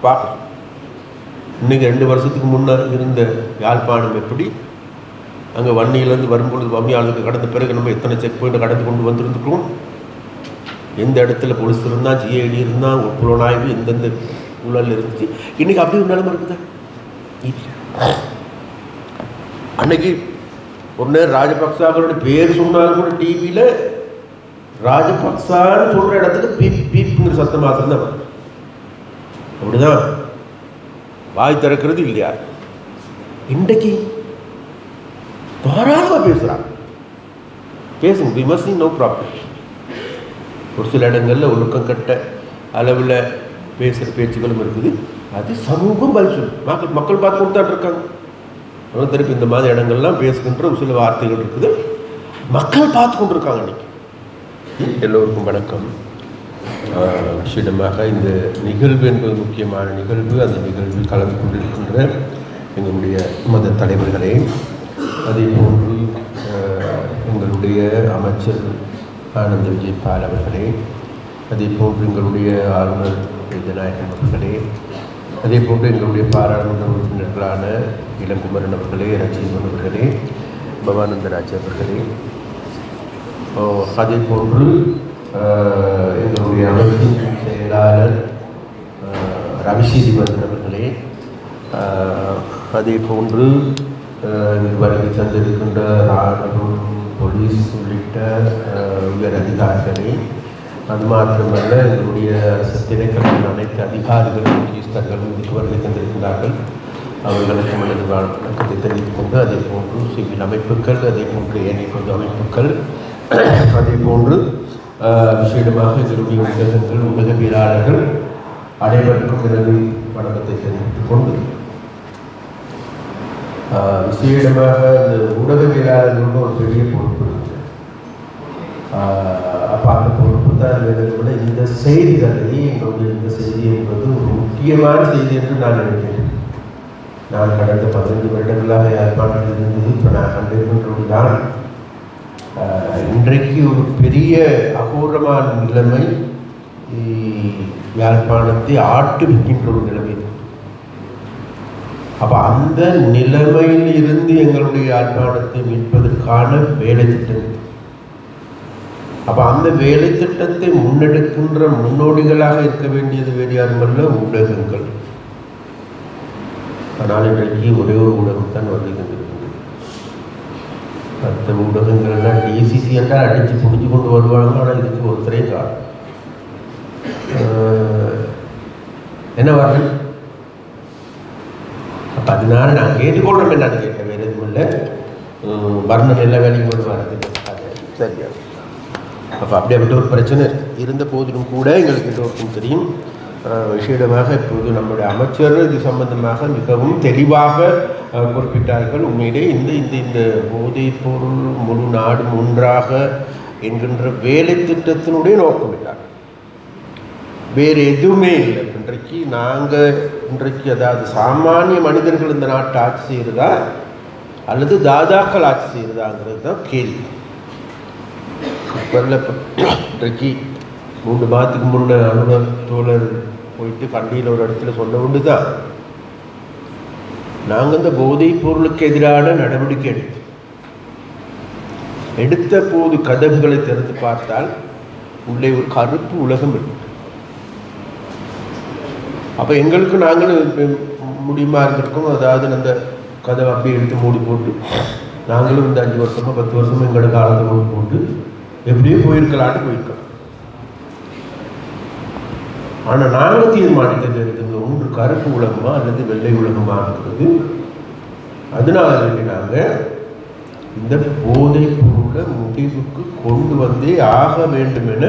பார்க்கணும். இன்றைக்கி 2 வருஷத்துக்கு முன்னே இருந்த யாழ்ப்பாணம் எப்படி, அங்கே வன்னியிலேருந்து வரும்பொழுது வம்மியாளுக்கு கடந்த பிறகு நம்ம எத்தனை செக் பாயிண்ட் கடந்து கொண்டு வந்திருந்துக்கிறோம், எந்த இடத்துல போலீஸ் இருந்தால் ஜிஐடி இருந்தால் புலனாய்வு எந்தெந்த சூழலில் இருந்துச்சு. இன்றைக்கி அப்படி ஒரு நிலைமை இருக்குதா? அன்னைக்கு ஒரு நேரம் ராஜபக்சாக்களோட பேர் சொன்னாலும் கூட டிவியில் ராஜபக்சான்னு சொல்கிற இடத்துல பீப் பீப்புங்கிற சத்தம் மாத்திரம் தான் வரும். அப்படிதான் வாய் திறக்கிறது இல்லையா? இன்றைக்கு தாராளமாக பேசுகிறாங்க. பேசுங்க, விமர்சனம் நோ ப்ராப்ளம். ஒரு சில இடங்களில் ஒழுக்கம் கட்ட அளவில் பேசுகிற பேச்சுகளும் இருக்குது. அது சமூகம் பதில் சொல்லு. மக்கள் பார்த்து கொடுத்தாட்டு இருக்காங்க. அதனால் திருப்பி இந்த மாதிரி இடங்கள்லாம் பேசுகின்ற ஒரு சில வார்த்தைகள் இருக்குது. மக்கள் பார்த்து கொண்டு இருக்காங்க. இன்னைக்கு எல்லோருக்கும் வணக்கம். விஷயமாக இந்த நிகழ்வு என்பது முக்கியமான நிகழ்வு. அந்த நிகழ்வில் கலந்து கொண்டிருக்கின்ற எங்களுடைய மத தலைவர்களே, அதே போன்று எங்களுடைய அமைச்சர் ஆனந்த விஜயபால் அவர்களே, அதே போன்று எங்களுடைய ஆளுநர் வைத்தியநாயகன் அவர்களே, அதே போன்று எங்களுடைய பாராளுமன்ற உறுப்பினர்களான இளங்குமரன் அவர்களே, ரஜீவன் அவர்களே, பவானந்தராஜ் அவர்களே, அதே போன்று எங்களுடைய அமைப்பின் செயலாளர் ரவிஸ்ரீவர்தன் அவர்களே, அதே போன்று வருகை தந்திருக்கின்ற இராணுவம், போலீஸ் உள்ளிட்ட உயர் அதிகாரிகளே, அது மாத்திரமல்ல எங்களுடைய அரசு திணைக்களத்தின் அனைத்து அதிகாரிகளும் முக்கியஸ்தர்களும் இதுக்கு வருகை தந்திருக்கிறார்கள். அவர்களுக்கு மனது வணக்கத்தை தெரிவித்துக் கொண்டு, அதே போன்று சிவில் அமைப்புகள், அதே போன்று ஏனைய பொது அமைப்புகள், அதே போன்று விசேடமாக எங்களுடைய ஊடகங்கள், ஊடகவியலாளர்கள் அனைவருக்கும் எனது வணக்கத்தை தெரிவித்துக் கொண்டு, விசேடமாக இந்த ஊடகவியலாளர்களுக்கு ஒரு பெரிய பொறுப்பு இருக்குது. அப்போ அந்த பொறுப்பு தான் விட இந்த செய்திகளை, எங்களுடைய இந்த செய்தி என்பது ஒரு முக்கியமான செய்தி என்று நான் நினைக்கிறேன். நான் கடந்த 15 வருடங்களாக யாழ்ப்பாணத்தில் இருந்தது. இப்போ நான் கண்டிருக்கின்றது தான் இன்றைக்கு ஒரு பெரிய அகோரமான நிலைமை யாழ்ப்பாணத்தை ஆட்டுவிக்கின்ற ஒரு நிலைமை. அப்போ அந்த நிலைமையில் இருந்து எங்களுடைய யாழ்ப்பாணத்தை மீட்பதற்கான வேலை திட்டம். அப்போ அந்த வேலை திட்டத்தை முன்னெடுக்கின்ற முன்னோடிகளாக இருக்க வேண்டியது வேறு யாருமல்ல, ஊடகங்கள். ஆனால் இன்றைக்கு ஒரே ஒரு ஊடகம் தான் வருகிறது. மற்ற ஊடகங்கள்லாம் டிசிசி என்றால் அடித்து பிடிச்சி கொண்டு வருவாங்க. ஆனால் இதுக்கு ஒருத்தரே காரணம் என்ன வரணும். அப்போ அதனால நான் கேட்டுக்கொள்கிறோம். என்ன கேட்டேன், வேறு எதுவும் இல்லை. வர்ணம் எல்லா வேலையும் கொண்டு வரது சரியா. அப்போ அப்படிப்பட்ட ஒரு பிரச்சனை இருந்த போதிலும் கூட எங்களுக்கு எல்லோருக்கும் தெரியும். விசேடமாக இப்போது நம்முடைய அமைச்சர் இது சம்பந்தமாக மிகவும் தெளிவாக குறிப்பிட்டார்கள். உண்மையிலே இந்த இந்த இந்த போதைப் பொருள் முழு நாடு ஒன்றாக என்கின்ற வேலை திட்டத்தினுடைய நோக்கம் இல்லை, வேறு எதுவுமே இல்லை. இன்றைக்கு அதாவது சாமானிய மனிதர்கள் இந்த நாட்டை ஆட்சி செய்கிறதா அல்லது தாதாக்கள் ஆட்சி செய்கிறதாங்கிறது தான் கேள்வி. இன்றைக்கு 3 மாதத்துக்கு முன்னே அலுவலர் தோழர் போயிட்டு கண்டியில் ஒரு இடத்துல சொல்ல உண்டு தான், நாங்கள் இந்த போதைப் பொருளுக்கு எதிரான நடவடிக்கை எடுத்த போது கதவுகளை திறந்து பார்த்தால் உள்ளே ஒரு கருப்பு உலகம் இருக்கு. அப்போ எங்களுக்கு நாங்களும் முடியுமா இருந்திருக்கோம். அதாவது அந்த கதவை அப்படியே எடுத்து மூடி போட்டு நாங்களும் இந்த 5 வருஷமோ 10 வருஷமோ எங்களோட காலத்தை மூடி போட்டு எப்படியோ போயிருக்கலான்னு போயிருக்கோம். ஆனால் நாங்கள் தீர்மானிக்கிறது இருக்கிறது ஒன்று கருப்பு உலகமா அல்லது வெள்ளை உலகமா இருக்கிறது. அதனால நாங்கள் இந்த போதைப் பொருளை முடிவுக்கு கொண்டு வந்தே ஆக வேண்டும் என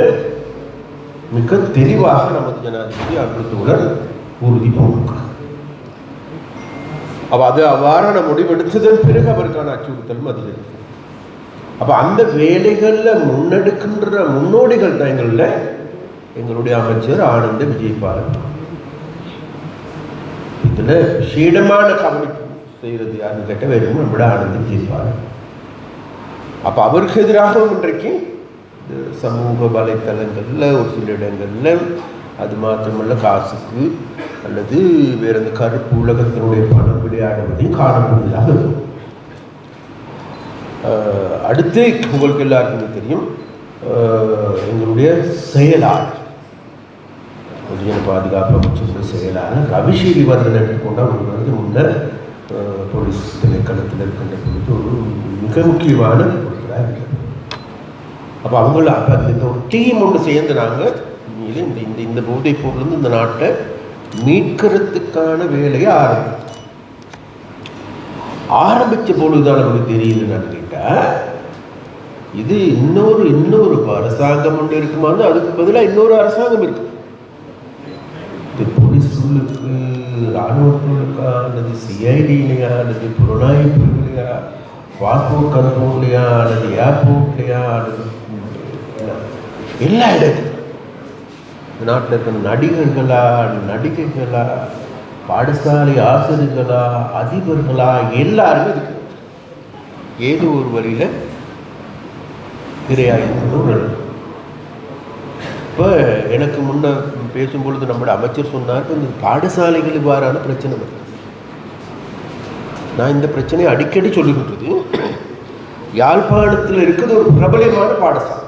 மிக தெளிவாக நமது ஜனாதிபதி அனுமதியுடன் உறுதி பூண்டார். அப்போ அது அவ்வாறான முடிவெடுத்ததன் பிறகு அவருக்கான அச்சுறுத்தலும் அதிகரிக்கும். அப்போ அந்த வேலைகளில் முன்னெடுக்கின்ற முன்னோடிகள் தான் எங்களுடைய அமைச்சர் ஆனந்த விஜயபாலன். இதில் விசேடமான கவனிப்பு செய்கிறது யாருன்னு கேட்ட வேணும் நம்மளோட ஆனந்த விஜயபாலன். அப்போ அவருக்கு எதிராக இன்றைக்கு சமூக வலைத்தளங்களில் ஒரு சில இடங்களில் அது மாத்திரமல்ல காசுக்கு அல்லது வேறு அந்த கருப்பு உலகத்தினுடைய பணம் விளையாடுவதையும் காண முடியாது. அடுத்து உங்களுக்கு எல்லாருக்குமே தெரியும், எங்களுடைய செயலாளர், பொதுஜன பாதுகாப்பு அமைச்சருடைய செயலாளர் ரவி ஸ்ரீவர்தன் எடுத்துக்கொண்டால் அவர் வந்து முன்னர் போலீஸ் திணைக்களத்தில் இருக்கின்ற பொழுது ஒரு மிக முக்கியமான பொறுத்தராக இருக்கிறது. அப்போ அவங்கள அப்போ இந்த ஒரு டீம் ஒன்று சேர்ந்து நாங்கள் இந்த இந்த இந்த போதைப் பொருள்லேருந்து இந்த நாட்டை மீட்கிறதுக்கான வேலையை ஆரம்பித்த பொழுதுதான் நமக்கு தெரியுது. நான் கேட்டால் இது இன்னொரு அரசாங்கம் ஒன்று இருக்குமா, அதுக்கு பதிலாக இன்னொரு அரசாங்கம் இருக்கு. இது போலீஸுகளுக்கு, இராணுவர்களுக்கா, அல்லது சிஐடிலையா, அல்லது புலனாய்வுலையா, பாஸ்போர்ட் கண்ட்ரோல்லையா, அல்லது ஏர்போர்ட்லையா, அல்லது எல்லா இடத்துலையும் நாட்டில் இருக்கிற நடிகர்களா, நடிகைகளா, பாடசாலை ஆசிரியர்களா, அதிபர்களா, எல்லாருமே இருக்கு. ஏதோ ஒரு வழியில் இரையாயிருக்கணும். இப்போ எனக்கு முன்ன பேசும்பொழுது நம்மளோட அமைச்சர் சொன்னார், இந்த பாடசாலைகள் இவ்வாறான பிரச்சனை வருது. நான் இந்த பிரச்சனையை அடிக்கடி சொல்லிவிட்டது. யாழ்ப்பாணத்தில் இருக்கிறது ஒரு பிரபலமான பாடசாலை.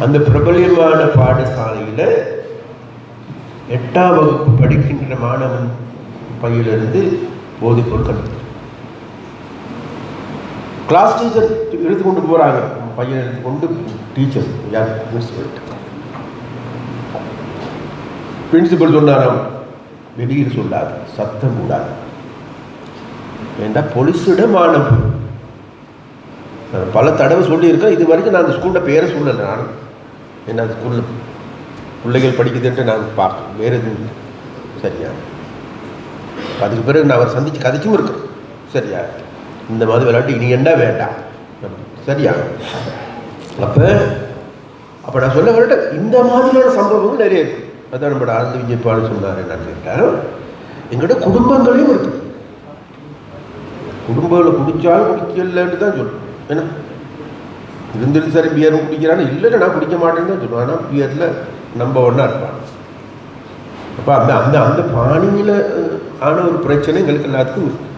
அந்த பிரபலமான பாடசாலையில் 8ஆம் வகுப்பு படிக்கின்ற மாணவன் பையிலிருந்து போதைப்பொருள் கண்டுபிடிச்சு கிளாஸ் டீச்சர் எடுத்து கொண்டு போகிறாங்க. பையன் எடுத்துக்கொண்டு டீச்சர் யார் பிரின்சிபல் சொன்னாராம், வெளியில் சொல்லாது, சத்தம் கூடாது. ஏண்டா போலீஸிடம் மாணவன் பல தடவை சொல்லியிருக்கேன். இது வரைக்கும் நான் அந்த ஸ்கூலில் பேரை சொல்லலை. நான் என்ன அந்த ஸ்கூலில் பிள்ளைகள் படிக்குதுன்ட்டு நான் பார்க்க வேறு எதுவும் சரியா. அதுக்கு பிறகு நான் அவரை சந்தித்து கதைச்சும் இருக்கேன். சரியா, இந்த மாதிரி விளையாட்டு இனி என்ன வேண்டாம். சரியா, அப்போ நான் சொல்ல வரட்ட இந்த மாதிரியான சம்பவங்கள் நிறைய இருக்குது. அதான் நம்மளோட ஆனந்த விஜயபால் சொன்னார். என்னன்னு கேட்டால், எங்களோட குடும்பங்களையும் இருக்குது. குடும்பங்களை குடித்தாலும் குடிக்கலன்னு தான் சொல்லணும். ஏன்னா இருந்துட்டு சரி பியரும் குடிக்கிறான்னு இல்லை, நான் குடிக்க மாட்டேன்னு தான் சொல்லுவேன். ஆனால் பியரில் நம்பர் 1 இருப்பான். அப்போ அந்த அந்த பாணியில் ஆன ஒரு பிரச்சனை எங்களுக்கு எல்லாத்துக்கும் இருக்குது.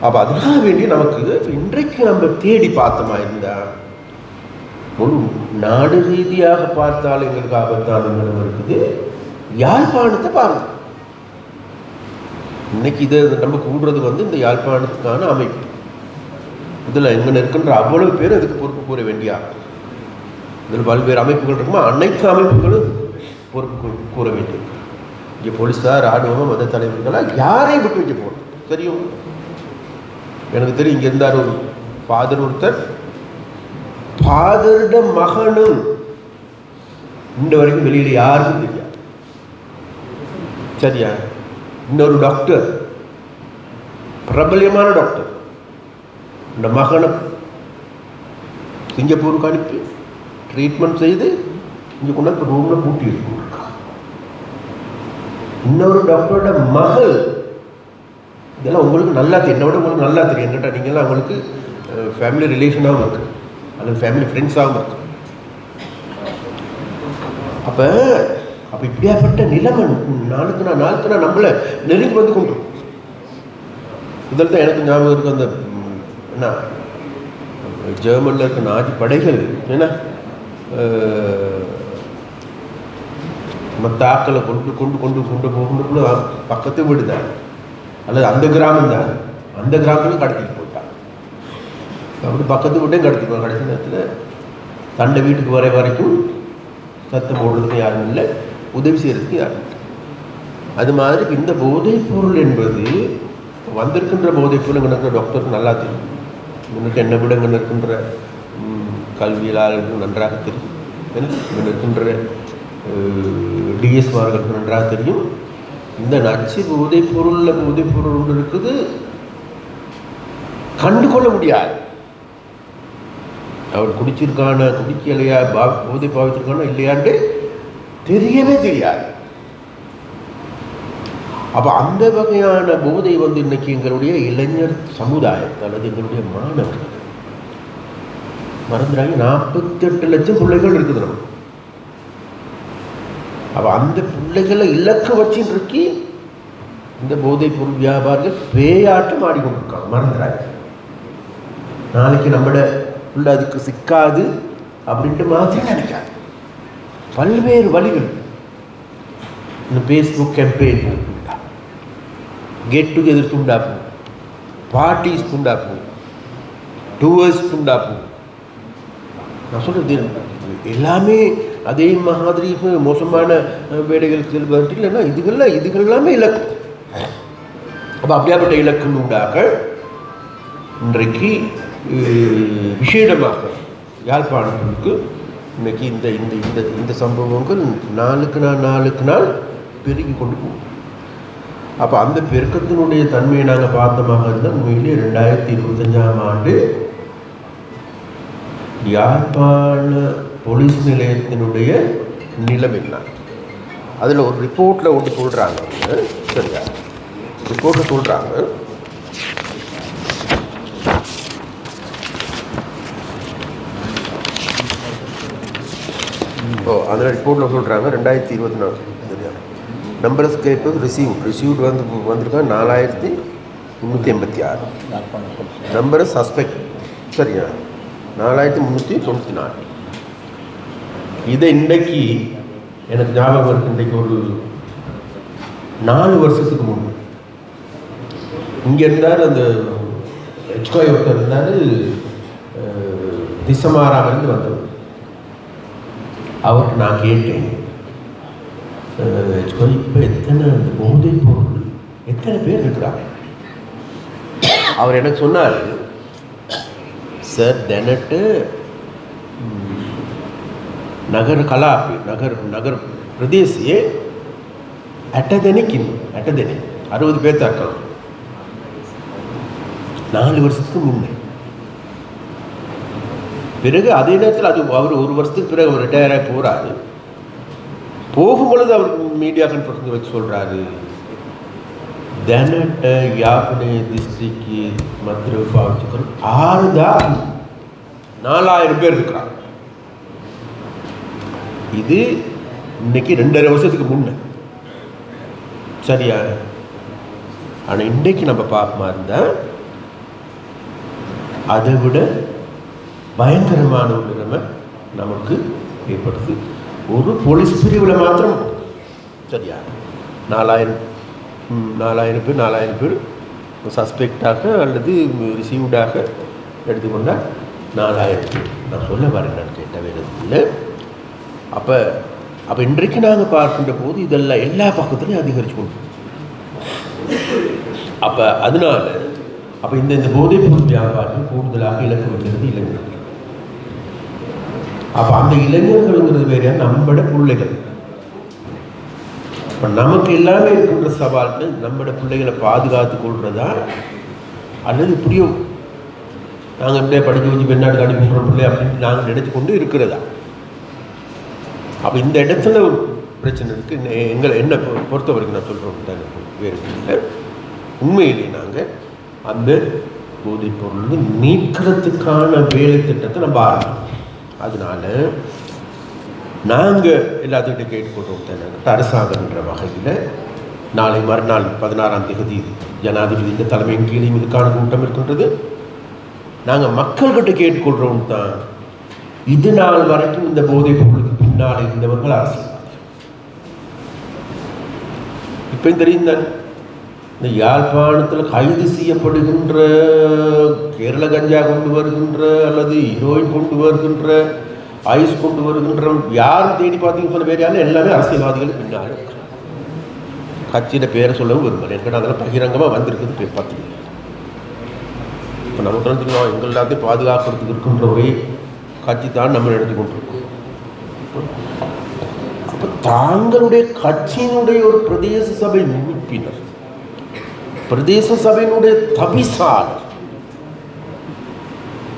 அப்போ அதுக்காக வேண்டி நமக்கு இன்றைக்கு நம்ம தேடி பார்த்தோமா இருந்தால், ஒரு நாடு ரீதியாக பார்த்தாலும் எங்களுக்கு ஆபத்தான நிலைமை இருக்குது. யாழ்ப்பாணத்தை பாருங்கள். இன்னைக்கு இதை நம்ம கூடுறது வந்து இந்த யாழ்ப்பாணத்துக்கான அமைப்பு. இதில் எங்கே இருக்கின்ற அவ்வளவு பேர் அதுக்கு பொறுப்பு கூற வேண்டியா. இதில் பல்வேறு அமைப்புகள் இருக்குமா, அனைத்து அமைப்புகளும் பொறுப்பு கூற வேண்டியது. இங்கே போலீஸார், ராணுவம், மத தலைவர்களாக யாரையும் விட்டு வைக்க போகணும். தெரியும், எனக்கு தெரியும். இங்கே இருந்தார் ஒரு ஃபாதர், ஒருத்தர் ஃபாதருட மகனும் இந்த வரைக்கும் வெளியில் யாருக்கும் தெரியாது. சரியா, இன்னொரு டாக்டர், பிரபல்யமான டாக்டர், இந்த மகனை சிங்கப்பூருக்கு அனுப்பி ட்ரீட்மெண்ட் செய்து இங்கே கொண்டாந்து ரூமில் பூட்டி இருக்கு. இன்னொரு டாக்டரோட மகள், இதெல்லாம் உங்களுக்கு நல்லா தெரியும், என்னோட உங்களுக்கு நல்லா தெரியும். என்கிட்ட நீங்கள்லாம் அவங்களுக்கு ஃபேமிலி ரிலேஷனாகவும் இருக்குது, அல்லது ஃபேமிலி ஃப்ரெண்ட்ஸாகவும் இருக்குது. அப்போ இப்படியாப்பட்ட நிலைமை நாளுக்கு நான் நம்மளை நெருங்கி வந்து கொண்டு. இதில் தான் எனக்கு ஞாபகம் இருக்குது, அந்த என்ன ஜெர்மனில் இருக்க நாஜி படைகள் என்ன தாக்களை கொண்டு போகும்போது பக்கத்து வீடு தான், அல்லது அந்த கிராமம் தான், அந்த கிராமத்துலையும் கடத்திட்டு போயிட்டாங்க. அப்படி பக்கத்து வீட்டையும் கடத்திட்டு கடைசி நேரத்தில் தண்டை வீட்டுக்கு வரைக்கும் சத்தம் போடுறதுக்கு யாரும் இல்லை, உதவி செய்கிறதுக்கு யாரும் இல்லை. அது மாதிரி இந்த போதைப் பொருள் என்பது வந்திருக்கின்ற போதைப் பொருள் இருக்கிற டாக்டருக்கு நல்லா தெரியும். இவனுக்கு என்ன விட இங்கே இருக்கின்ற கல்வியாளர்களுக்கு நன்றாக தெரியும், இங்கே இருக்கின்ற டிஎஸ்மார்களுக்கு நன்றாக தெரியும். இந்த நச்சு போதைப் பொருள் ஒன்று இருக்குது, கண்டுகொள்ள முடியாது. அவர் குடிக்கலையா, போதை பாவிச்சிருக்கானா இல்லையான்ட்டு தெரியவே தெரியாது. அப்போ அந்த வகையான போதை வந்து இன்னைக்கு எங்களுடைய இளைஞர் சமுதாயத்தை அல்லது எங்களுடைய மாணவர்கள் மறந்துடாங்க. 48 லட்சம் பிள்ளைகள் இருக்குது. நம்ம அப்போ அந்த பிள்ளைகளை இலக்க வச்சுட்டு இருக்கி இந்த போதைப் பொருள் வியாபாரிகள் பேயாட்டம் ஆடிக்கொண்டிருக்காங்க. மறந்துடாங்க, நாளைக்கு நம்மளோட பிள்ளை அதுக்கு சிக்காது அப்படின்ட்டு மாத்திரம் நினைக்காது. பல்வேறு வழிகள் இந்த ஃபேஸ்புக் கேம்பெயின் உண்டா, கெட் டுகெதர் துண்டாப்போம், பார்ட்டிஸ் துண்டாப்போம், டூர்ஸ் துண்டாப்போம். நான் சொல்கிறது எல்லாமே அதே மாதிரி மோசமான வேலைகளுக்கு செல்வது இல்லைன்னா இதுகள் எல்லாமே இலக்கு. அப்போ அப்படியாப்பட்ட இலக்கு உண்டாக இன்றைக்கு விசேடமாக யாழ்ப்பாணத்திற்கு இன்னைக்கு இந்த இந்த இந்த இந்த சம்பவங்கள் நாளுக்கு நாள் பெருகி கொண்டு போகும். அப்போ அந்த பெருக்கத்தினுடைய தன்மையை நாங்கள் பார்த்தமாக இருந்தால் உண்மையிலே 2025ஆம் ஆண்டு யாழ்ப்பாண போலீஸ் நிலையத்தினுடைய நிலைமை என்ன, அதில் ஒரு ரிப்போர்ட்டில் ஒன்று சொல்கிறாங்க. சரியா, ரிப்போர்ட்டில் சொல்கிறாங்க, அந்த ரிப்போர்ட்டில் சொல்கிறாங்க 2024 சரியா நம்பர் ஆஃப் கேஸஸ் ரிசீவ்டு வந்திருக்காங்க 4386. நம்பர் சஸ்பெக்ட் சரியா 4394. இதை இன்றைக்கு எனக்கு ஞாபகம் இருக்கு, இன்றைக்கு ஒரு 4 வருஷத்துக்கு முன்பு இங்கே இருந்தார் அந்த ஹெச்கோய் ஒருத்தர் இருந்தார், திசமாராவிலிருந்து வந்தவர். அவருக்கு நான் கேட்டேன், இப்போ எத்தனை போதைப் பொருள் எத்தனை பேர் இருக்கிறாங்க? அவர் எனக்கு சொன்னார், சார் දැනට නගර කලාපේ නගර ප්‍රදේශයේ 8 දෙනෙක් ඉන්නවා. 8 දෙනෙක් 60 பேர் தான் இருக்காங்க. 4 வருஷத்துக்கு முன்னே. பிறகு அதே நேரத்தில் அவர் 1 வருஷத்துக்கு பிறகு அவர் ரிட்டையர் ஆகி போகிறாரு. போகும்பொழுது அவர் மீடியா கான்ஃபரன்ஸ் வச்சு சொல்கிறாரு, දැනට යාපනයේ දිස්ත්‍රික්කයේ මත්ද්‍රව්‍ය පාවිච්චි කරන 4000 பேர் இருக்கிறாங்க. இது இன்னைக்கு 2.5 வருஷத்துக்கு முன்னே சரியா. ஆனால் இன்றைக்கு நம்ம பார்க்குமா இருந்தால் அதை விட பயங்கரமான ஒரு நிலைமை நமக்கு ஏற்படுது. ஒரு போலீஸ் பிரிவில் மாத்திரம் சரியா 4000 பேர் சஸ்பெக்டாக அல்லது ரிசீவ்டாக எடுத்துக்கொண்டால் 4000 பேர். நான் சொல்ல வரேன், நான் கேட்ட வேறு இல்லை. அப்போ இன்றைக்கு நாங்கள் பார்க்கின்ற போது இதெல்லாம் எல்லா பக்கத்துலையும் அதிகரித்து கொண்டு. அப்போ அதனால இந்த போதைப் பொருள் வியாபாரம் கூடுதலாக இலக்கு வைக்கிறது இளைஞர்கள். அப்போ அந்த இளைஞர்கள்ங்கிறது வேற நம்மட பிள்ளைகள். இப்போ நமக்கு எல்லாமே இருக்கின்ற சவால்கள் நம்மட பிள்ளைகளை பாதுகாத்து கொள்றதா அல்லது இப்படியும் நாங்கள் இப்படியே படிக்க வச்சு வெளிநாடு காட்டி போகிற பிள்ளை அப்படின்ட்டு நாங்கள் நினைச்சு கொண்டு இருக்கிறதா. அப்போ இந்த இடத்துல ஒரு பிரச்சனை இருக்குது. என்னை பொறுத்த வரைக்கும் நான் சொல்கிறோம் தானே வேறு இல்லை. உண்மையிலே நாங்கள் அந்த போதைப் பொருள் நீக்கிறதுக்கான வேலை திட்டத்தை நம்ம ஆரம்பிச்சோம். அதனால நாங்கள் எல்லாத்துக்கிட்ட கேட்டுக்கொண்டோம் தானே அரசாங்கன்ற வகையில் நாளை மறுநாள் 16ஆம் தேதி ஜனாதிபதியின் தலைமையின் கீழே இதுக்கான கூட்டம் இருக்கின்றது. நாங்கள் மக்கள்கிட்ட கேட்டுக்கொள்கிறோம் தான், இது நாள் வரைக்கும் இந்த போதைப் பொருளுக்கு பின்னால் இருந்தவர்கள் அரசியல்வாதிகள். இப்போ தெரியும் தான், இந்த யாழ்ப்பாணத்தில் கைது செய்யப்படுகின்ற கேரள கஞ்சா கொண்டு வருகின்ற அல்லது ஹீரோயின் கொண்டு வருகின்ற ஐஸ் கொண்டு வருகின்ற யாரும் தேடி பார்த்தீங்கன்னு சொன்ன பேர் யாரும் எல்லாமே அரசியல்வாதிகள் பின்னால் இருக்கிறாங்க. கட்சியில பேரை சொல்லவும் விரும்பல, எனக்கு அதெல்லாம் பகிரங்கமாக வந்திருக்குது பேர் பார்த்தீங்க. இப்போ நமக்கு தெரியும், எங்கள் எல்லாத்தையும் பாதுகாக்கிறதுக்கு இருக்கின்ற ஒரே கட்சி தான் நம்ம எடுத்துக்கொண்டிருக்கோம். அப்போ தாங்களுடைய கட்சியினுடைய ஒரு பிரதேச சபை உறுப்பினர், பிரதேச சபையினுடைய தபிசாளர்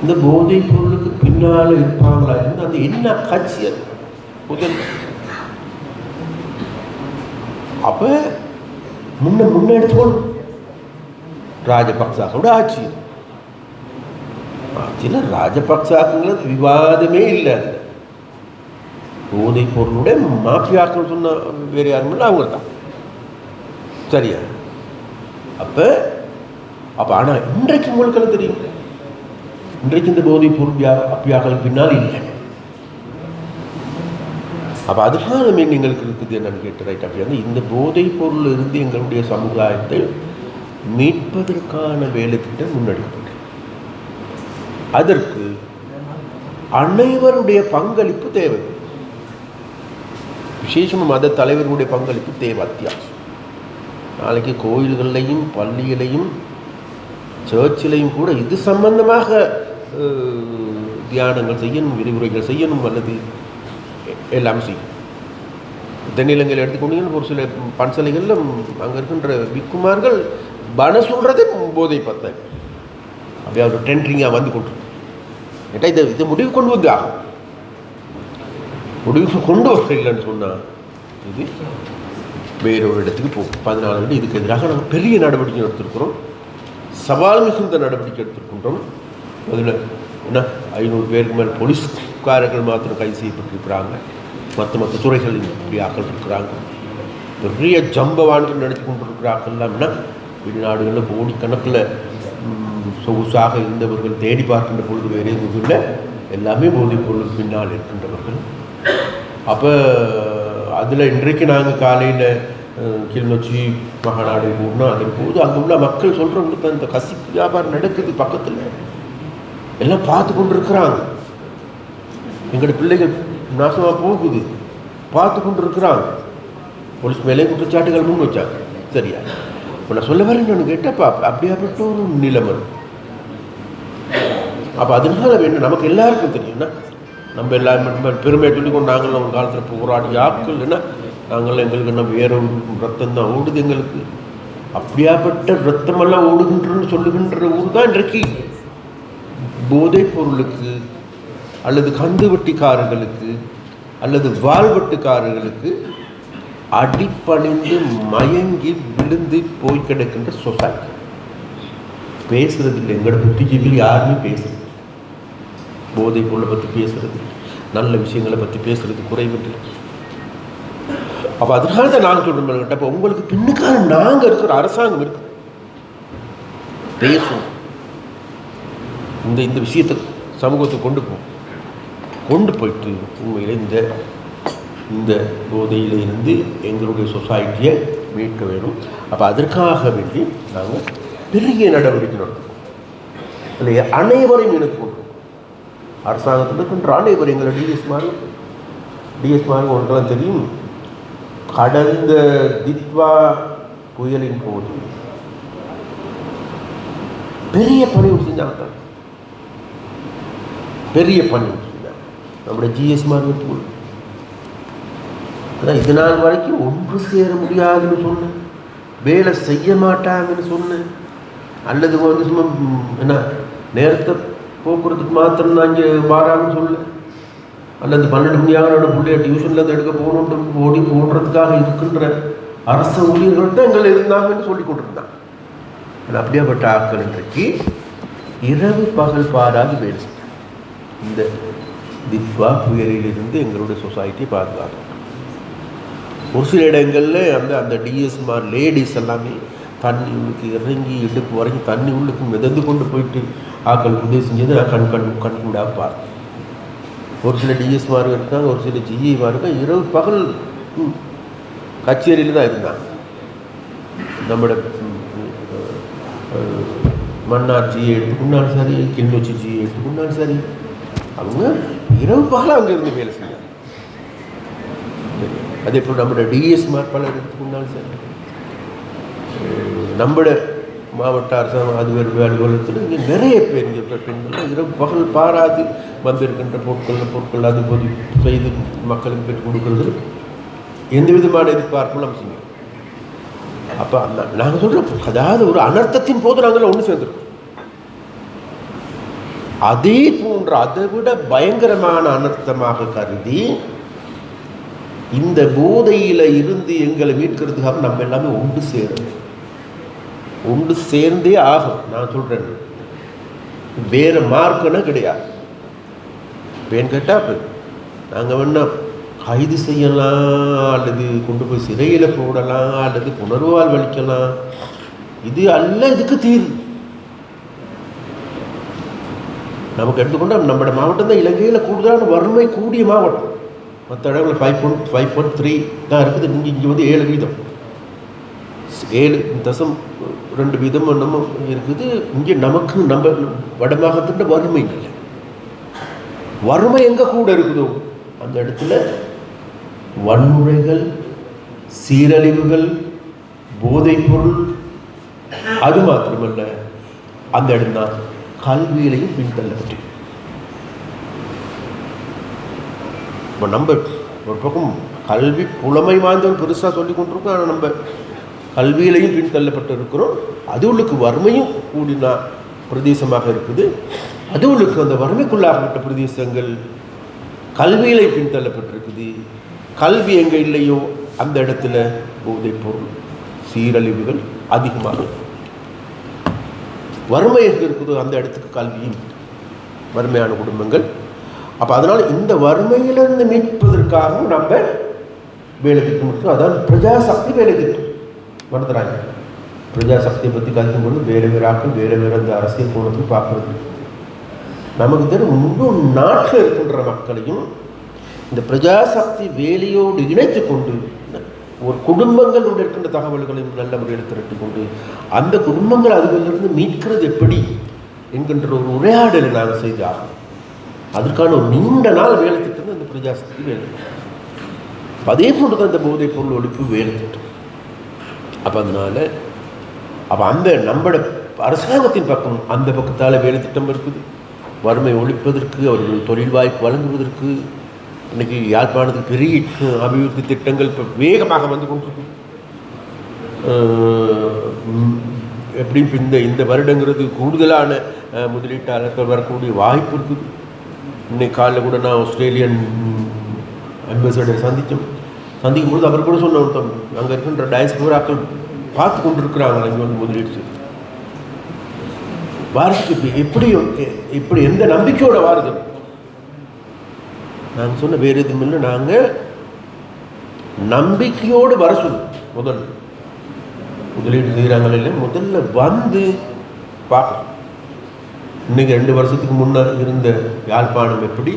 இந்த போதைப் பொருளுக்கு பின்னால் இருப்பாங்களா இருந்து அது என்ன கட்சி அது முதல். அப்ப முன்ன எடுத்துக்கொள்ளும் ராஜபக்சாக்களோட ஆட்சியில் ராஜபக்சாக்கள் விவாதமே இல்லை. அதில் போதைப் பொருளுடைய மாஃபியாக்கள் சொன்ன வேறு யாரும் இல்லை, அவங்க தான். சரியா? அப்போ ஆனால் இன்றைக்கு உங்களுக்கெல்லாம் தெரியும், இன்றைக்கு இந்த போதைப் பொருள் மாஃபியாக்கள் பின்னால் இல்லை. அப்போ அதுக்கான மீன் எங்களுக்கு இருக்குது என்னன்னு கேட்டு ரைட். அப்படி வந்து இந்த போதைப் பொருள் இருந்து எங்களுடைய சமுதாயத்தை மீட்பதற்கான வேலை திட்டம் முன்னெடுக்கப்பட்டது. அதற்கு அனைவருடைய பங்களிப்பு தேவை. விசேஷமாக மத தலைவர்களுடைய பங்களிப்பு தேவை, அத்தியாவசியம். நாளைக்கு கோயில்களையும் பள்ளிகளையும் சர்ச்சிலையும் கூட இது சம்பந்தமாக தியானங்கள் செய்யணும், விரிவுரைகள் செய்யணும், அல்லது எல்லாம் செய்யும். தென்னிலங்கையில் எடுத்துக்கொண்டீங்கன்னா ஒரு சில பன்சலைகளில் அங்கே இருக்கின்ற விக்குமார்கள் பண சொல்கிறதே போதை பத்த அப்படியே ஒரு டென்ட்ரிங்காக வந்து கொண்டு கேட்டால் இதை முடிவு கொண்டு வந்து ஆகும். முடிவு கொண்டு வர இல்லைன்னு சொன்னால் இது வேறொரு இடத்துக்கு போகும். 14 ஆண்டு இதுக்கு எதிராக நாங்கள் பெரிய நடவடிக்கை எடுத்திருக்கிறோம், சவால் மிகுந்த நடவடிக்கை எடுத்திருக்கின்றோம். அதில் என்ன 500 பேருக்கு மேல் போலீஸ்காரர்கள் மாத்திரம் கைது செய்யப்பட்டிருக்கிறாங்க. மற்ற துறைகளில் இப்படி ஆக்கள் இருக்கிறாங்க. பெரிய ஜம்பவான்கள் நடத்தி கொண்டிருக்கிறார்கள். எல்லாம்னா வெளிநாடுகளில் கோடிக்கணக்கில் சொகுசாக இருந்தவர்கள் தேடி பார்க்கின்ற பொழுது வேறு எதுவும் இல்லை, எல்லாமே போதைப் பொருளுக்கு பின்னால் இருக்கின்றவர்கள். அப்போ அதில் இன்றைக்கு நாங்கள் காலையில் கிளிநொச்சி மகாநாடு போடணும். அதன் போது அங்கே உள்ள மக்கள் சொல்கிறவங்களுக்கு அந்த கசிப்பு வியாபாரம் நடக்குது, பக்கத்தில் எல்லாம் பார்த்து கொண்டு இருக்கிறாங்க. எங்களோட பிள்ளைகள் நாசமாக போகுது, பார்த்து கொண்டு இருக்கிறாங்க. போலீஸ் மேலே குற்றச்சாட்டுகள் முன் வச்சாங்க. சரியா? இப்போ நான் சொல்ல வரேன், நான் கேட்டப்பா அப்படியாப்பட்ட ஒரு நிலைமை. அப்போ அதனால வேணும், நமக்கு எல்லாருக்கும் தெரியும்னா நம்ம எல்லாருமே பெருமையை சொல்லிக்கொண்டு நாங்கள் ஒரு காலத்தில் போராடி ஆட்கள் இல்லைன்னா நாங்கள் எங்களுக்கு என்ன வேற ஒரு ரத்தம் தான் ஓடுது எங்களுக்கு. அப்படியாப்பட்ட ரத்தமெல்லாம் ஓடுகின்றன்னு சொல்லுகின்ற ஊர் தான் இன்றைக்கு போதைப் பொருளுக்கு அல்லது கந்து வட்டிக்காரர்களுக்கு அல்லது வாழ்வெட்டுக்காரர்களுக்கு அடிப்பணிந்து மயங்கி விழுந்து போய் கிடக்கின்ற சொசைட்டி. பேசுறது இல்லை, எங்களோட புத்திஜீவிகள் யாருமே பேசுறது, போதைப் பொருளை பற்றி பேசுறது, நல்ல விஷயங்களை பற்றி பேசுறது குறைவிட்டு. அப்போ அதனால தான் நாங்கள் சொல்கிறோம், அப்போ உங்களுக்கு பின்னுக்கான நாங்கள் இருக்கிற அரசாங்கம் இருக்கு, பேசும், இந்த விஷயத்தை சமூகத்துக்கு கொண்டு போயிட்டு உண்மையில் இந்த போதையில் இருந்து எங்களுடைய சொசைட்டியை மீட்க வேணும். அப்போ அதற்காக வேண்டி நாங்கள் பெரிய நடவடிக்கை நடத்துவோம். இல்லையா? அனைவரையும் எனக்கு கொண்டு அரசாங்கத்தில் இருக்கின்ற அனைவரும் எங்களை டிஎஸ் மாதிரி ஒன்றெல்லாம் தெரியும். கடந்த தித்வா புயலின் போது பெரிய பணி செஞ்சாங்க, பெரிய பணி செஞ்சாங்க நம்முடைய ஜிஎஸ் மாதிரி. அதான் இது நாள் வரைக்கும் ஒன்று சேர முடியாதுன்னு சொன்னேன், வேலை செய்ய மாட்டாங்கன்னு சொன்னேன், அல்லது வந்து சும்மா என்ன நேரத்தை போக்குறதுக்கு மாத்திரம் தான் இங்கே வாராங்கன்னு சொல்ல, அல்லது 12 மணியாக பிள்ளைய டியூஷன்லேருந்து எடுக்க போகணுன்ட்டு ஓடி போடுறதுக்காக இருக்கின்ற அரசு ஊழியர்கள்ட்ட எங்களை இருந்தாங்கன்னு சொல்லி கொண்டிருந்தாங்க. ஆனால் அப்படியாப்பட்ட ஆட்கள் இன்றைக்கு இரவு பகல் பாராது வேலை செய்ய இந்த தித்வா புயலிலிருந்து எங்களுடைய சொசைட்டியை பாதுகாக்கும். ஒரு சில இடங்களில் அந்த டிஎஸ்மார் லேடிஸ் எல்லாமே தண்ணி உள்ளுக்கு இறங்கி இடுப்பு வரைக்கும் தண்ணி உள்ளுக்கு மிதந்து கொண்டு போயிட்டு ஆக்கள் உதவி செஞ்சது நான் கண்கூடாக பார்த்தேன். ஒரு சில டிஎஸ்மார் இருக்காங்க, ஒரு சில ஜிஏமார் இருக்காங்க, இரவு பகல் கச்சேரியில் தான் இருந்தாங்க. நம்மளோட மன்னார் ஜிஏ எடுத்துக்கொண்டாலும் சரி, கிளிநொச்சி ஜிஏ எடுத்துக்கொண்டாலும் சரி, அவங்க இரவு பகலாக அங்கே இருந்து வேலை செய்யலாம். அதே போல் நம்மளோட டிஎஸ்மார் பலர் எடுத்துக்கொண்டாலும் சரி, நம்மளோட மாவட்ட அரசாங்கம் அது வேலைகளுக்கு இங்கே நிறைய பேர் இருக்கிற பெண்கள் இரவு பகல் பாராது வந்திருக்கின்ற பொருட்கள் அது பொது செய்து மக்களுக்கு பெற்றுக் கொடுக்கறது எந்த விதமான எதிர்பார்ப்பும் நம்ம செய்யணும். அப்போ நாங்கள் சொல்கிறோம், அதாவது ஒரு அனர்த்தத்தின் போது நாங்கள் ஒன்று சேர்ந்துருக்கோம். அதே போன்ற அதை விட பயங்கரமான அனர்த்தமாக கருதி இந்த போதையில் இருந்து எங்களை மீட்கிறதுக்காக நம்ம எல்லாமே ஒன்று சேர்ந்தே ஆகும். நான் சொல்கிறேன், வேறு மார்க்குன்னா கிடையாது. பேன் கேட்டால் நாங்கள் வேணா கைது செய்யலாம், அல்லது கொண்டு போய் சிறையில் போடலாம், அல்லது புனர்வாழ்வளிக்கலாம். இது அல்ல இதுக்கு தீர்வு. நமக்கு எடுத்துக்கொண்டால் நம்மளோட மாவட்டம் தான் இலங்கையில் கூடுதலான வறுமை கூடிய மாவட்டம். மற்ற இடங்களில் 5.3 தான் இருக்குது. இங்கே வந்து 7%, 7.2% நம்ம இருக்குது. இங்கே நமக்கு நம்ம வடமாகத்தின் வறுமை இல்லை. வறுமை எங்கே கூட இருக்குதோ அந்த இடத்துல வன்முறைகள், சீரழிவுகள், போதைப் பொருள், அது மாத்திரமல்ல அந்த இடம் தான் கல்வியிலையும் பின்தள்ளப்பட்டு. இப்போ நம்ம ஒரு பக்கம் கல்வி புலமை வாய்ந்தவன் பெருசாக சொல்லி கொண்டிருக்கோம். ஆனால் நம்ம கல்வியிலையும் பின்தள்ளப்பட்டு இருக்கிறோம். அதுவுளுக்கு வறுமையும் கூடின பிரதேசமாக இருக்குது. அதுவுளுக்கு அந்த வறுமைக்குள்ளாகப்பட்ட பிரதேசங்கள் கல்வியிலை பின்தள்ளப்பட்டிருக்குது. கல்வி எங்கே இல்லையோ அந்த இடத்துல போதைப் பொருள், சீரழிவுகள் அதிகமாக. வறுமை எங்கே இருக்குதோ அந்த இடத்துக்கு கல்வியும், வறுமையான குடும்பங்கள். அப்போ அதனால் இந்த வறுமையிலிருந்து மீட்பதற்காகவும் நம்ம வேலை திட்டம் இருக்கும். அதான் பிரஜாசக்தி வேலை திட்டம். மறந்துறாங்க, பிரஜாசக்தியை பற்றி கற்றுக்கும்போது வேறு வேறு ஆக்கள் வேறு வேறு அந்த அரசியல் கோணத்துக்கு பார்க்குறது. நமக்கு தெரியும் முழு நாட்டில் இருக்கின்ற மக்களையும் இந்த பிரஜாசக்தி வேலையோடு இணைத்து கொண்டு ஒரு குடும்பங்களோடு இருக்கின்ற தகவல்களையும் நல்ல முறையில் திரட்டி கொண்டு அந்த குடும்பங்கள் அதுகளிலிருந்து மீட்கிறது எப்படி என்கின்ற ஒரு உரையாடலை நாங்கள் செய்தாகும். அதற்கான ஒரு நீண்ட நாள் வேலை திட்டம் தான் இந்த பிரஜாசக்தி வேலை. அதே போன்று தான் இந்த போதைப் பொருள் ஒழிப்பு வேலை திட்டம். அப்போ அதனால் அந்த நம்மளோட அரசாங்கத்தின் பக்கம் அந்த பக்கத்தால் வேலை திட்டம் இருக்குது. வறுமை ஒழிப்பதற்கு, அவர்கள் தொழில் வாய்ப்பு வழங்குவதற்கு இன்றைக்கி யாழ்ப்பாணத்துக்கு பெரிய அபிவிருத்தி திட்டங்கள் இப்போ வேகமாக வந்து கொண்டிருக்கு. எப்படியும் இந்த வருடங்கிறது கூடுதலான முதலீட்டாளர்கள் வரக்கூடிய வாய்ப்பு இருக்குது. இன்னைக்கு காலையில் கூட நான் ஆஸ்திரேலியன் அம்பாசடரை சந்திக்கும் பொழுது அவர் கூட சொன்ன ஒருத்தம் அங்கே இருக்கின்ற டயஸ்போராக்கள் பார்த்து கொண்டிருக்கிறாங்க இங்கே வந்து முதலீடு வாரத்துக்கு எப்படி எந்த நம்பிக்கையோட வாருது. நாங்கள் சொன்ன வேறு எதுவும் இல்லை, நாங்கள் நம்பிக்கையோடு வர சொல்லுவோம். முதலீடு செய்கிறாங்கள இல்லை, முதல்ல வந்து பார்க்கணும். இன்றைக்கி 2 வருஷத்துக்கு முன்னர் இருந்த யாழ்ப்பாணம் எப்படி,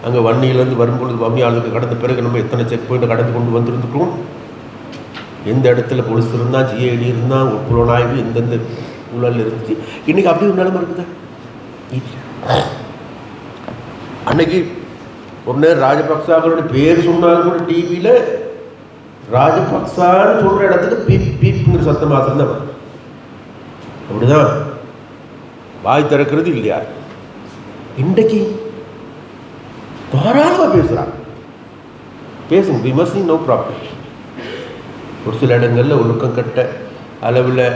அங்கே வன்னியிலேருந்து வரும்பொழுது வம்மியாளுக்கு கடந்த பிறகு நம்ம எத்தனை செக் பாயிண்ட் கடந்து கொண்டு வந்திருந்துக்கிறோம். எந்த இடத்துல போலீஸ் இருந்தால், ஜிஐடி இருந்தால், புலனாய்வு எந்தெந்த ஊழல் இருந்துச்சு. இன்றைக்கி அப்படி ஒரு நிலைமை இருக்குதா? அன்னைக்கு ஒரு நேரம் ராஜபக்சாக்களோட பேர் சொன்னாலும் கூட டிவியில் ராஜபக்சான்னு சொல்கிற இடத்துக்கு பீப் பீப்புங்கிற சத்தம் மாத்திரம் தான் வரும். அப்படிதான் வாய் திறக்கிறது இல்லையா? இன்றைக்கு தாராளமாக பேசுகிறாங்க. பேசுங்க, விமர்சனம் நோ ப்ராப்ளம். ஒரு சில இடங்களில் ஒழுக்கம் கட்ட அளவில்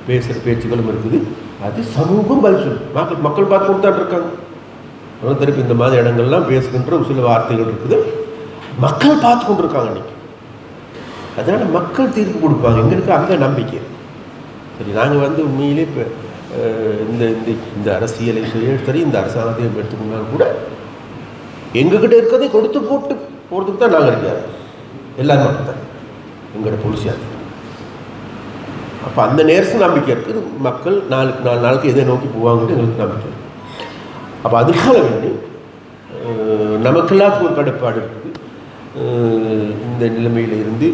பேசுகிற பேச்சுக்களும் இருக்குது. அது சமூகம் பதில் சொல்லு. மக்கள் பார்த்து கொடுத்தாட்டு இருக்காங்க. திருப்பி இந்த மாதிரி இடங்கள்லாம் பேசுகின்ற ஒரு சில வார்த்தைகள் இருக்குது. மக்கள் பார்த்து கொண்டு இருக்காங்க இன்றைக்கி. அதனால் மக்கள் தீர்ப்பு கொடுப்பாங்க. எங்களுக்கு அந்த நம்பிக்கை. சரி, நாங்கள் வந்து உண்மையிலே இப்போ இந்த அரசியலை சரி, இந்த அரசாங்கத்தையும் எடுத்துக்கொண்டாலும் கூட எங்ககிட்ட இருக்கிறதை கொடுத்து போட்டு போகிறதுக்கு தான் நாங்கள் இருக்காரு. எல்லாரும் மட்டும்தான் எங்களோட பொலிசியாக. அப்போ அந்த நேரத்தில் நம்பிக்கை இருக்குது. மக்கள் 4 நாளுக்கு எதை நோக்கி போவாங்கன்னு எங்களுக்கு நம்பிக்கை இருக்குது. அப்போ அதுக்காக வேண்டி நமக்கு எல்லாத்துக்கும் ஒரு கடுப்பாடு இருக்குது. இந்த நிலைமையில் இருந்து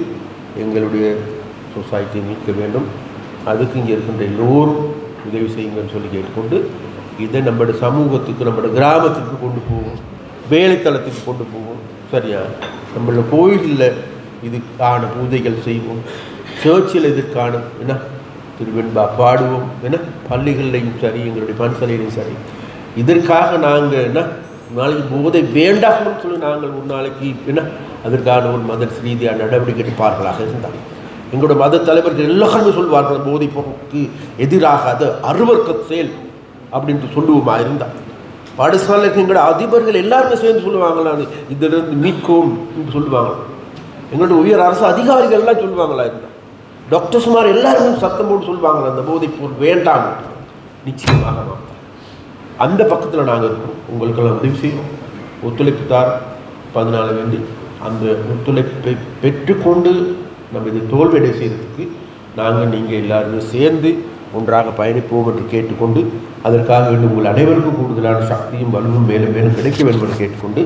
எங்களுடைய சொசைட்டியை மீட்க வேண்டும். அதுக்கு இங்கே இருக்கின்ற எல்லோரும் உதவி செய்யுங்கன்னு சொல்லி கேட்டுக்கொண்டு இதை நம்மளோட சமூகத்துக்கு, நம்மளோட கிராமத்துக்கு கொண்டு போவோம், வேலைத்தளத்துக்கு கொண்டு போவோம். சரியா? நம்மளோட கோயிலில் இதுக்கான பூஜைகள் செய்வோம், சர்ச்சில் இதற்கான என்ன திருவெண்பா பாடுவோம், என்ன பள்ளிகள்லையும் சரி, எங்களுடைய பன்சலையிலையும் சரி. இதற்காக நாங்கள் என்ன நாளைக்கு போதை வேண்டாம்னு சொல்லி நாங்கள் ஒரு நாளைக்கு என்ன அதற்கான ஒரு மத ரீதியான நடவடிக்கை எடுப்பார்களாக இருந்தாங்க. எங்களோட மத தலைவர்கள் எல்லாருமே சொல்வார்கள், போதை பொருளுக்கு எதிராக அது அருவர்க்க செயல் அப்படின்ட்டு சொல்லுவோமா இருந்தால். பாடசாலைக்கு எங்களோட அதிபர்கள் எல்லாருமே சேர்ந்து சொல்லுவாங்களா, இதிலிருந்து மீட்கும் என்று சொல்லுவாங்க. எங்களோட உயர் அரசு அதிகாரிகள் எல்லாம் சொல்லுவாங்களா இருந்தால். டாக்டர்ஸ்மார் எல்லாருமே சத்தம் போட்டு சொல்லுவாங்களா, அந்த போதைப் பொருள் வேண்டாம். நிச்சயமாக அந்த பக்கத்தில் நாங்கள் இருக்கோம். உங்களுக்கெல்லாம் உதவி செய்வோம், ஒத்துழைப்பு தார் 14 வேண்டி அந்த ஒத்துழைப்பை பெற்றுக்கொண்டு நம்ம இதை தோல்வியடை செய்கிறதுக்கு நீங்கள் எல்லாருமே சேர்ந்து ஒன்றாக பயணிப்போம் என்று கேட்டுக்கொண்டு, அதற்காக வேண்டும் உங்கள் அனைவருக்கும் கூடுதலான சக்தியும் வலுவும் மேலும் மேலும் கிடைக்க வேண்டும் என்று கேட்டுக்கொண்டு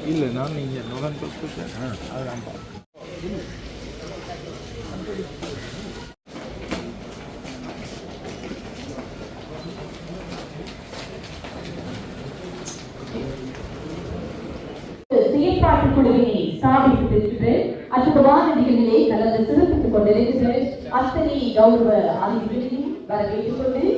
இல்லை நான் நீங்கள் நோகன் கொடுத்துட்டேன் அதுதான் செயற்பாட்டு குழுவினை ஸ்தாபித்து அற்புதமான நிகழ்ச்சிகளை கலந்து சிறப்பித்துக் கொண்டிருக்கின்ற அத்தனை கௌரவ அதிகாரிகளையும் வரவேற்றுக் கொண்டு